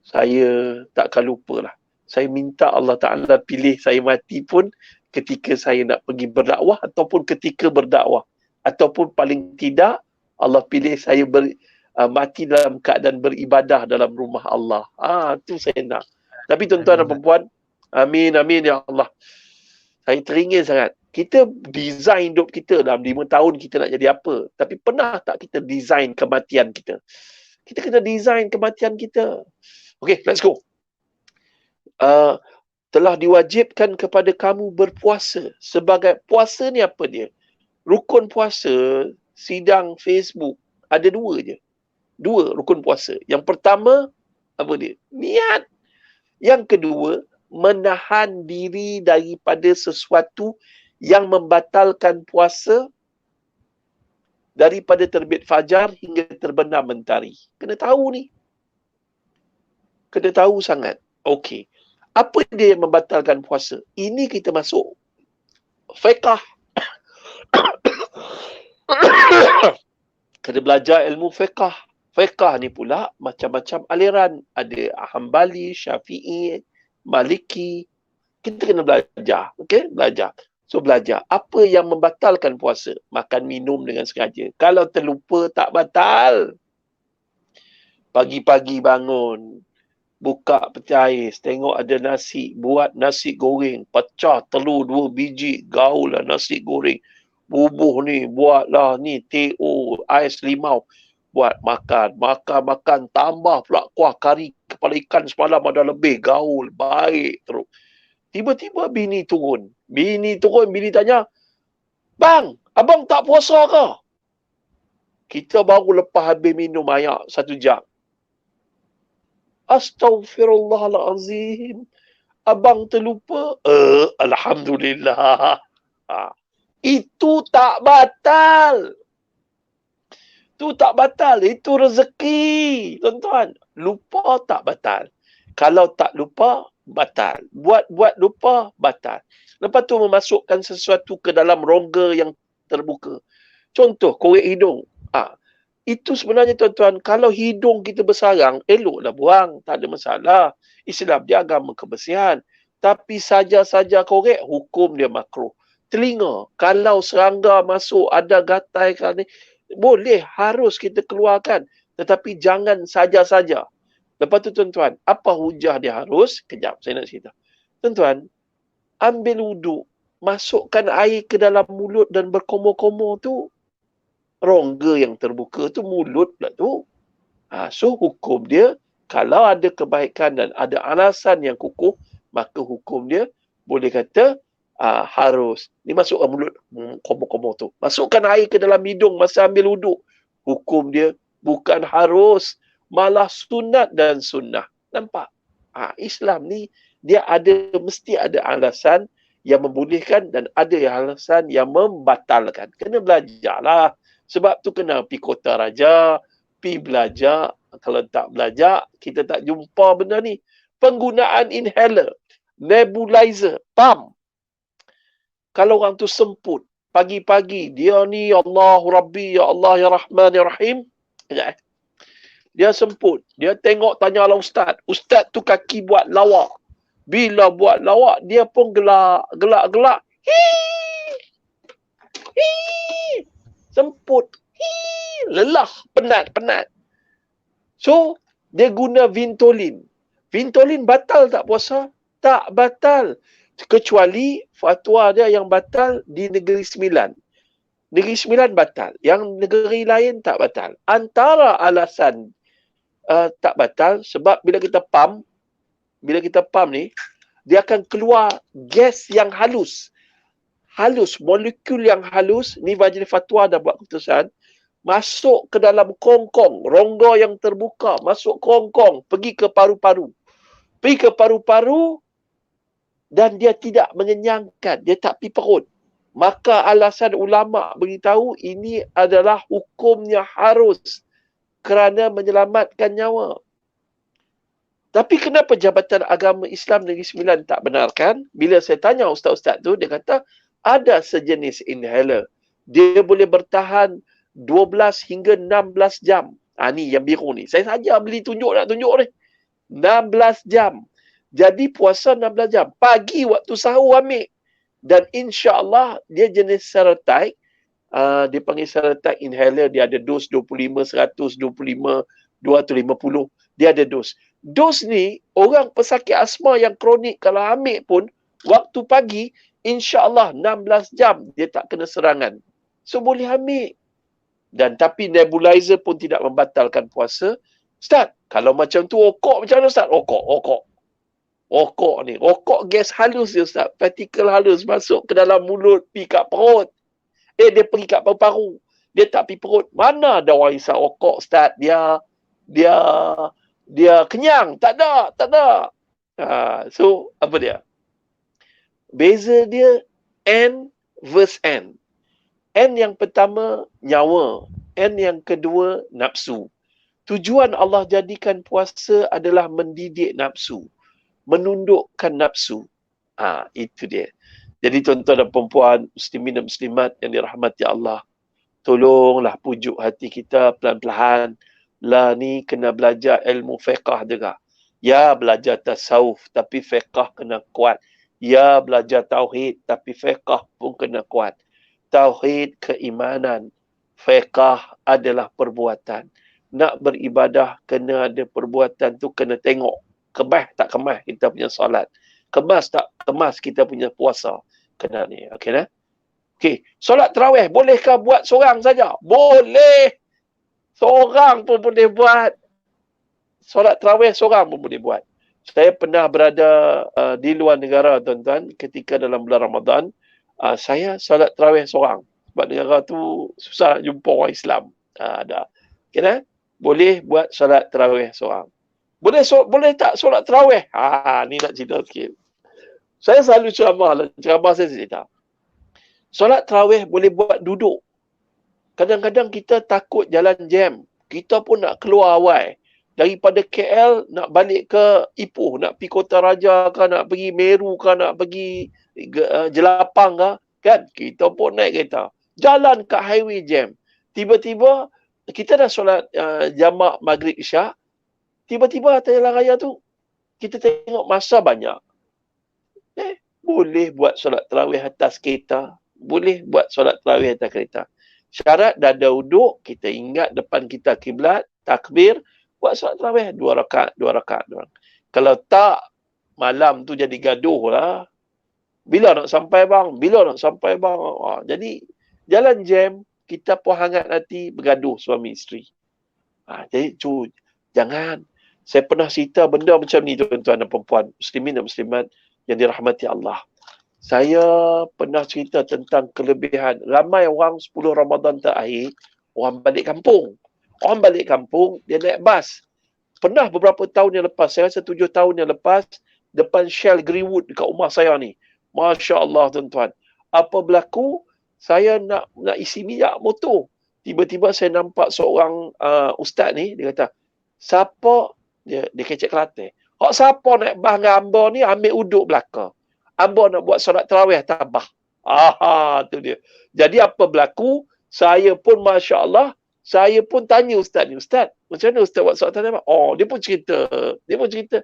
Speaker 2: saya takkan lupa lah. Saya minta Allah Ta'ala pilih saya mati pun ketika saya nak pergi berdakwah ataupun ketika berdakwah. Ataupun paling tidak Allah pilih saya mati dalam keadaan beribadah dalam rumah Allah. Itu saya nak. Tapi tuan-tuan dan puan-puan, amin ya Allah. Saya teringin sangat. Kita design hidup kita dalam 5 tahun kita nak jadi apa. Tapi pernah tak kita design kematian kita? Kita kena design kematian kita. Okay, let's go. Telah diwajibkan kepada kamu berpuasa. Sebagai puasa ni apa dia? Rukun puasa, sidang Facebook, ada 2 je. 2 rukun puasa. Yang pertama, apa dia? Niat. Yang kedua, menahan diri daripada sesuatu yang membatalkan puasa daripada terbit fajar hingga terbenam mentari. Kena tahu ni. Kena tahu sangat. Okey. Apa dia yang membatalkan puasa? Ini kita masuk fiqh. Kena belajar ilmu fiqh. Fiqh ni pula macam-macam aliran. Ada Hambali, Syafi'i, Maliki. Kita kena belajar. Okey, belajar. So belajar. Apa yang membatalkan puasa? Makan minum dengan sengaja. Kalau terlupa tak batal. Pagi-pagi bangun, buka peti ais, tengok ada nasi, buat nasi goreng, pecah telur 2 biji, gaul lah nasi goreng. Bubuh ni, buatlah ni, teo, ais limau. Buat makan, tambah pula kuah kari kepala ikan semalam ada lebih, gaul, baik terus. Tiba-tiba bini turun. Bini tanya, "Bang, abang tak puasa ke?" Kita baru lepas habis minum air 1 jam. Astaghfirullahalazim. Abang terlupa? Alhamdulillah. Itu tak batal. Itu tak batal. Itu rezeki. Tuan-tuan, lupa tak batal. Kalau tak lupa, batal. Buat lupa, batal. Lepas tu memasukkan sesuatu ke dalam rongga yang terbuka. Contoh, korek hidung. Itu sebenarnya tuan-tuan, kalau hidung kita bersarang, eloklah buang. Tak ada masalah. Islam dia agama kebersihan. Tapi saja-saja korek, hukum dia makruh. Telinga, kalau serangga masuk, ada gatai kan ni, boleh, harus kita keluarkan. Tetapi jangan saja-saja. Lepas tu tuan-tuan, apa hujah dia harus? Kejap, saya nak cerita. Tuan-tuan, ambil wuduk, masukkan air ke dalam mulut dan berkomor-komor tu, rongga yang terbuka tu mulut pula tu. So hukum dia, kalau ada kebaikan dan ada alasan yang kukuh, maka hukum dia boleh kata harus. Ni masukkan mulut komor-komor tu. Masukkan air ke dalam hidung masa ambil wuduk. Hukum dia bukan harus, malah sunat dan sunnah. Nampak? Islam ni dia mesti ada alasan yang membolehkan dan ada alasan yang membatalkan. Kena belajarlah. Sebab tu kena pergi Kota Raja, pergi belajar. Kalau tak belajar, kita tak jumpa benda ni. Penggunaan inhaler, nebulizer, pump. Kalau orang tu semput, pagi-pagi, dia ni Allahu Rabbi, Ya Allah, Ya Rahman, Ya Rahim. Dia semput. Dia tengok, tanyalah Ustaz. Ustaz tu kaki buat lawak. Bila buat lawak, dia pun gelak. Semput. Lelah. Penat. So, dia guna Vintolin. Vintolin batal tak puasa? Tak batal. Kecuali fatwa dia yang batal di Negeri Sembilan. Negeri Sembilan batal. Yang negeri lain tak batal. Antara alasan tak batal sebab bila kita pump ni, dia akan keluar gas yang halus, molekul yang halus. Ni Majlis Fatwa dah buat keputusan, masuk ke dalam kongkong, rongga yang terbuka, masuk kongkong, pergi ke paru-paru, pergi ke paru-paru dan dia tidak mengenyangkan, dia tak pergi perut. Maka alasan ulama beritahu ini adalah hukumnya harus kerana menyelamatkan nyawa. Tapi kenapa Jabatan Agama Islam Negeri Sembilan tak benarkan? Bila saya tanya ustaz-ustaz tu, dia kata ada sejenis inhaler. Dia boleh bertahan 12 hingga 16 jam. Ni yang biru ni. Saya saja beli nak tunjuk ni. 16 jam. Jadi puasa 16 jam. Pagi waktu sahur ambil. Dan insya-Allah dia jenis serotype. Dia panggil serotype inhaler. Dia ada dos 25, 100, 25, 250. Dia ada dos. Dos ni, orang pesakit asma yang kronik kalau ambil pun, waktu pagi, insya-Allah 16 jam dia tak kena serangan. So boleh ambil. Dan tapi nebulizer pun tidak membatalkan puasa. Ustaz, kalau macam tu rokok macam mana Ustaz? Rokok ni. Rokok gas halus dia Ustaz. Partikel halus masuk ke dalam mulut, pergi kat perut. Dia pergi kat paru-paru. Dia tak pergi perut. Mana ada orang isap rokok Ustaz? Dia kenyang. Tak ada. So, apa dia? Beza dia N versus N. N yang pertama, nyawa. N yang kedua, nafsu. Tujuan Allah jadikan puasa adalah mendidik nafsu. Menundukkan nafsu. Itu dia. Jadi tuan-tuan dan puan-puan, muslimin dan muslimat yang dirahmati Allah, tolonglah pujuk hati kita pelan-pelan. Ni kena belajar ilmu fiqah juga. Ya belajar tasawuf tapi fiqah kena kuat. Ya belajar tauhid tapi fiqah pun kena kuat. Tauhid keimanan, fiqah adalah perbuatan. Nak beribadah kena ada perbuatan tu, kena tengok. Kemas tak kemas kita punya solat. Kemas tak kemas kita punya puasa. Kena ni. Okey dah? Okey, solat tarawih bolehkah buat seorang saja? Boleh. Seorang pun boleh buat. Solat tarawih seorang pun boleh buat. Saya pernah berada di luar negara tuan-tuan ketika dalam bulan Ramadan. Saya solat tarawih seorang. Sebab negara tu susah nak jumpa orang Islam. Ada. Okay, dah? Boleh buat solat tarawih seorang. Boleh tak solat tarawih? Ni nak cerita sikit. Saya selalu ceramah saya cerita. Solat tarawih boleh buat duduk. Kadang-kadang kita takut jalan jam. Kita pun nak keluar awal. Daripada KL nak balik ke Ipoh, nak pergi Kota Raja ke, nak pergi Meru ke, nak pergi Jelapang ke, kan? Kita pun naik kereta. Jalan kat highway jam. Tiba-tiba kita dah solat jamak maghrib isyak. Tiba-tiba atas jalan raya tu kita tengok masa banyak. Boleh buat solat tarawih atas kereta. Boleh buat solat tarawih atas kereta. Syarat dah ada uduk, kita ingat depan kita kiblat, takbir, buat solat tarawih 2 rakaat. Kalau tak, malam tu jadi gaduh lah. Bila nak sampai bang? Jadi, jalan jam, kita pun hangat hati bergaduh suami isteri. Jadi, jangan. Saya pernah cerita benda macam ni tuan-tuan dan perempuan, muslimin dan muslimat yang dirahmati Allah. Saya pernah cerita tentang kelebihan. Ramai orang 10 Ramadan terakhir, orang balik kampung. Orang balik kampung, dia naik bas. Pernah beberapa tahun yang lepas, saya rasa 7 tahun yang lepas, depan Shell Greenwood dekat rumah saya ni. Masya Allah tuan-tuan. Apa berlaku? Saya nak isi minyak motor. Tiba-tiba saya nampak seorang ustaz ni, dia kata, siapa, dia kecek Kelantan. Siapa naik bas dengan hamba ni, ambil uduk belakang. Hamba nak buat solat tarawih tabah. Tu dia. Jadi apa berlaku? Saya pun Masya Allah, saya pun tanya ustaz ni, Ustaz, macam mana ustaz buat solat tarawih? Dia pun cerita.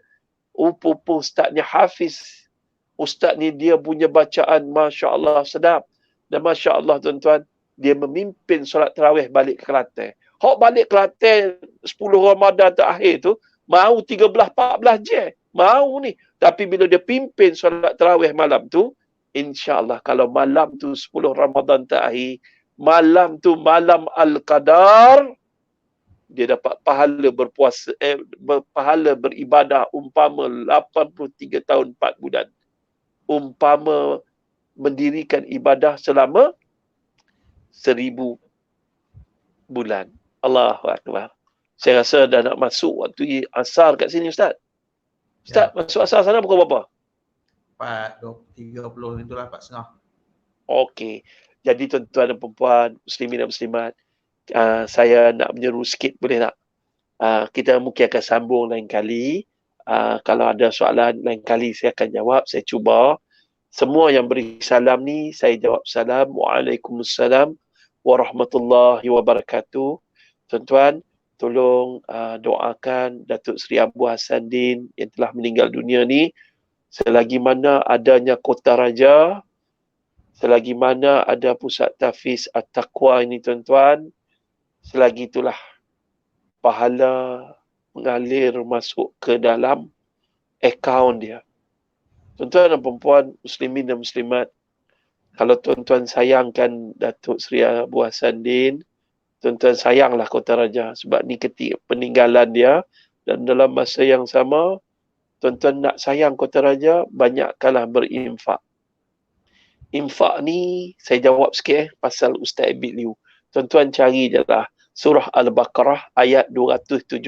Speaker 2: Ustaz ni hafiz. Ustaz ni dia punya bacaan Masya Allah sedap. Dan Masya Allah tuan-tuan, dia memimpin solat tarawih balik ke Kelantan. Balik Kelantan 10 Ramadan terakhir tu, mau 13-14 je. Mau ni. Tapi bila dia pimpin solat tarawih malam tu, insya-Allah kalau malam tu 10 Ramadan terakhir, malam tu malam Al-Qadar, dia dapat pahala berpuasa, pahala beribadah umpama 83 tahun 4 bulan. Umpama mendirikan ibadah selama 1000 bulan. Allahu Akbar. Saya rasa dah nak masuk waktu asar kat sini Ustaz. Ustaz, masuk asar sana pukul berapa?
Speaker 1: 4.30 itulah, 4.30.
Speaker 2: Okey. Jadi tuan-tuan dan puan, muslimin dan muslimat, saya nak menyeru sikit boleh tak? Kita mungkin akan sambung lain kali. Kalau ada soalan lain kali saya akan jawab, saya cuba. Semua yang beri salam ni saya jawab salam. Waalaikumsalam warahmatullahi wabarakatuh. Tuan-tuan, tolong doakan Datuk Seri Abu Hassan Din yang telah meninggal dunia ni. Selagi mana adanya Kota Raja, selagi mana ada pusat tahfiz at-taqwa ini tuan-tuan, selagi itulah pahala mengalir masuk ke dalam akaun dia. Tuan-tuan dan perempuan, muslimin dan muslimat, kalau tuan-tuan sayangkan Datuk Seri Abu Hassan Din, tuan-tuan sayanglah Kota Raja sebab ni ketika peninggalan dia, dan dalam masa yang sama, tuan-tuan nak sayang Kota Raja, banyakkanlah berinfak. Infak ni, saya jawab sikit pasal Ustaz Abid Liu. Tuan-tuan cari je lah. Surah Al-Baqarah ayat 274.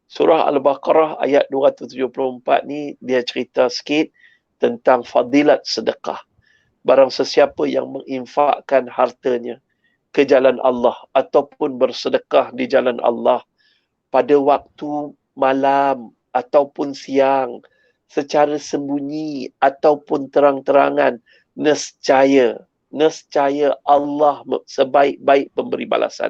Speaker 2: Surah Al-Baqarah ayat 274 ni, dia cerita sikit tentang fadilat sedekah. Barang sesiapa yang menginfakkan hartanya ke jalan Allah ataupun bersedekah di jalan Allah pada waktu malam ataupun siang, secara sembunyi ataupun terang-terangan, nescaya Allah sebaik-baik pemberi balasan.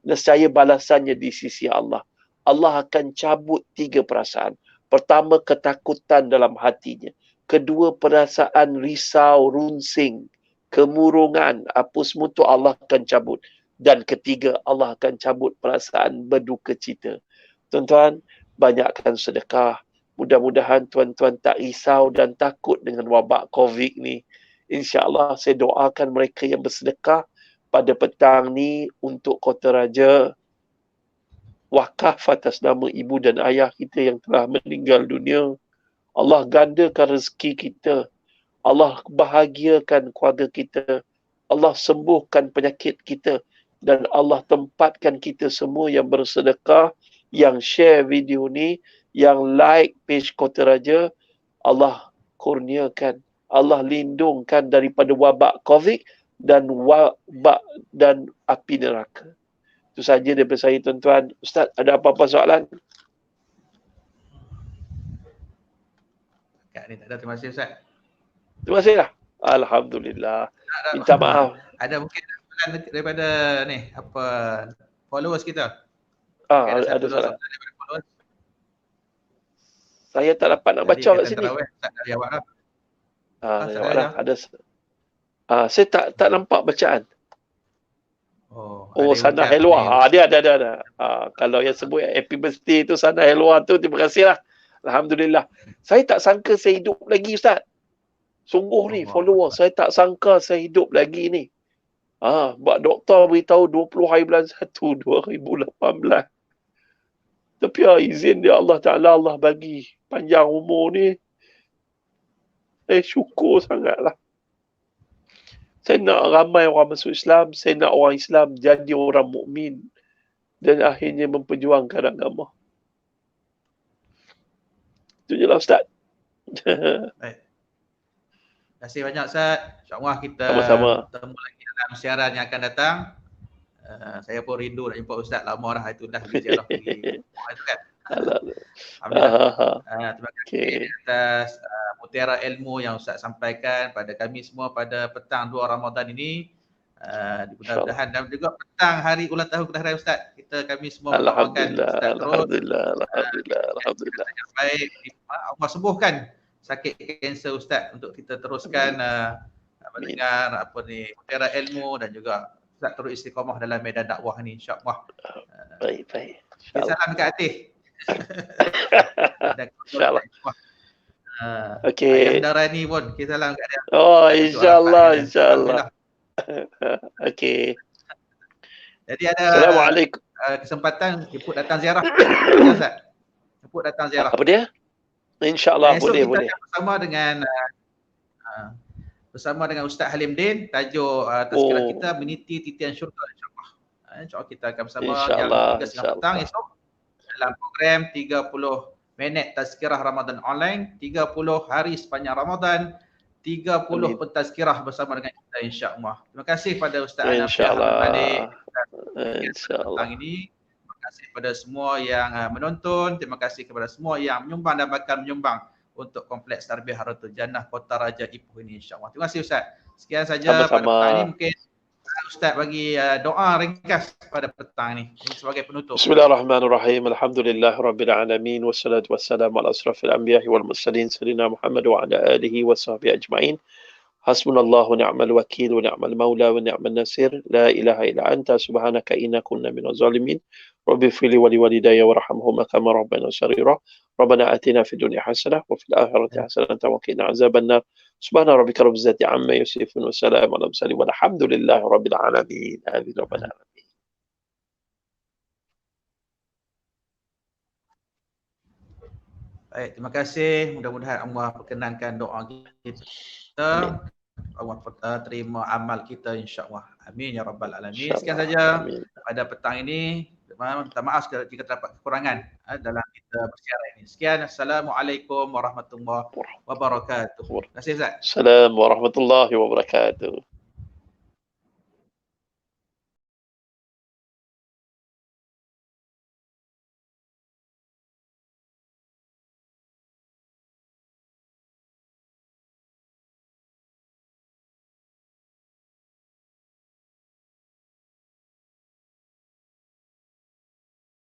Speaker 2: Nescaya balasannya di sisi Allah. Allah akan cabut 3 perasaan. Pertama, ketakutan dalam hatinya. Kedua, perasaan risau, runsing, kemurungan, apa semua tu Allah akan cabut. Dan ketiga, Allah akan cabut perasaan berduka cita. Tuan-tuan, banyakkan sedekah. Mudah-mudahan tuan-tuan tak risau dan takut dengan wabak COVID ni. InsyaAllah saya doakan mereka yang bersedekah pada petang ni untuk Kota Raja, wakaf atas nama ibu dan ayah kita yang telah meninggal dunia. Allah gandakan rezeki kita. Allah bahagiakan keluarga kita. Allah sembuhkan penyakit kita. Dan Allah tempatkan kita semua yang bersedekah, yang share video ni, yang like page Kota Raja, Allah kurniakan, Allah lindungkan daripada wabak COVID dan wabak dan api neraka. Itu saja daripada saya tuan-tuan. Ustaz, ada apa-apa soalan?
Speaker 1: Kat ni tak ada, terima kasih Ustaz.
Speaker 2: Terima kasih lah. Alhamdulillah. Minta maaf.
Speaker 1: Ada mungkin soalan daripada ni, apa, followers kita.
Speaker 2: Ada soalan. Saya tak dapat nak baca kat sini.
Speaker 1: Tak ada jawab dah.
Speaker 2: Jawab dah. Ada. Saya tak nampak bacaan. Sana Helwa. Dia ada. Kalau yang sebut happy birthday tu Sana Helwa tu, terima kasih lah. Alhamdulillah. Saya tak sangka saya hidup lagi Ustaz. Sungguh ni follower. Saya tak sangka saya hidup lagi ni. Buat doktor beritahu 20 hari bulan 1 2018. Tapi izin dia Allah Ta'ala, Allah bagi panjang umur ni. Saya syukur sangatlah. Saya nak ramai orang masuk Islam. Saya nak orang Islam jadi orang mukmin dan akhirnya memperjuangkan agama. Itu je lah Ustaz.
Speaker 1: Baik. Terima kasih banyak Ustaz. InsyaAllah kita bertemu lagi dalam siaran yang akan datang. Saya pun rindu nak jumpa Ustaz. Lama dah itu dah ziarah pergi rumah itu kan. Alhamdulillah. Terima kasih atas mutiara ilmu yang Ustaz sampaikan pada kami semua pada petang 2 Ramadan ini. Mudah-mudahan dan juga petang hari ulang tahun kelahiran Ustaz. Kami semua mendoakan Ustaz terus. Alhamdulillah. Baik, Allah sembuhkan sakit kanser Ustaz untuk kita teruskan mendengar mutiara ilmu dan juga Ustaz terus istiqamah dalam medan dakwah ni insya-Allah.
Speaker 2: Baik.
Speaker 1: Salam dekat hati.
Speaker 2: InsyaAllah.
Speaker 1: Ayah Darani pun kita salam kat dia.
Speaker 2: InsyaAllah. Okey.
Speaker 1: Jadi ada
Speaker 2: Assalamualaikum.
Speaker 1: Kesempatan jemput datang ziarah. Ustaz. Jemput datang ziarah.
Speaker 2: Apa dia? InsyaAllah boleh.
Speaker 1: Kita akan bersama dengan Ustaz Halim Din, tajuk tazkirah kita Meniti Titian Syurga insya-Allah. InsyaAllah kita akan bersama jam 3.30 petang esok dalam program 30 minit tazkirah Ramadan online, 30 hari sepanjang Ramadan, 30 pentazkirah bersama dengan kita insya-Allah. Terima kasih pada Ustaz Hanafiah Ahmad Malik petang ini. Terima kasih kepada semua yang menonton, terima kasih kepada semua yang menyumbang dan bakal menyumbang untuk Kompleks Tarbiyah Haratul Jannah Kota Raja Ipoh ini insya-Allah. Terima kasih Ustaz. Sekian saja pada petang ini. Mungkin Ustaz bagi doa ringkas pada petang ini sebagai penutup.
Speaker 2: Bismillahirrahmanirrahim. Alhamdulillahirabbil alamin wassalatu wassalamu ala asrafil anbiya'i wal mursalin sayyidina Muhammad wa ala alihi washabbihi ajma'in. Hasbunallahu ni'mal wakil wa ni'mal maula wa ni'mal nasir. La ilaha illa anta subhanaka inna kunna minaz zalimin. Rabbi fili wa liwalidayya warhamhuma kama rabbayana shaghira. Rabbana atina fid dunya hasanah wa fil akhirati hasanah wa qina azabannar. Subhana rabbika rabbil izzati amma yasifun wa salamun alal mursalin walhamdulillahi rabbil alamin. Amin rabbal alamin.
Speaker 1: Baik, terima kasih. Mudah-mudahan Allah perkenankan doa kita. Allah terima amal kita insya-Allah. Amin ya rabbal alamin. Sekian saja pada petang ini. Minta maaf jika terdapat kekurangan dalam kita bersiaran ini. Sekian. Assalamualaikum warahmatullahi wabarakatuh. Terima kasih Ustaz.
Speaker 2: Assalamualaikum warahmatullahi wabarakatuh.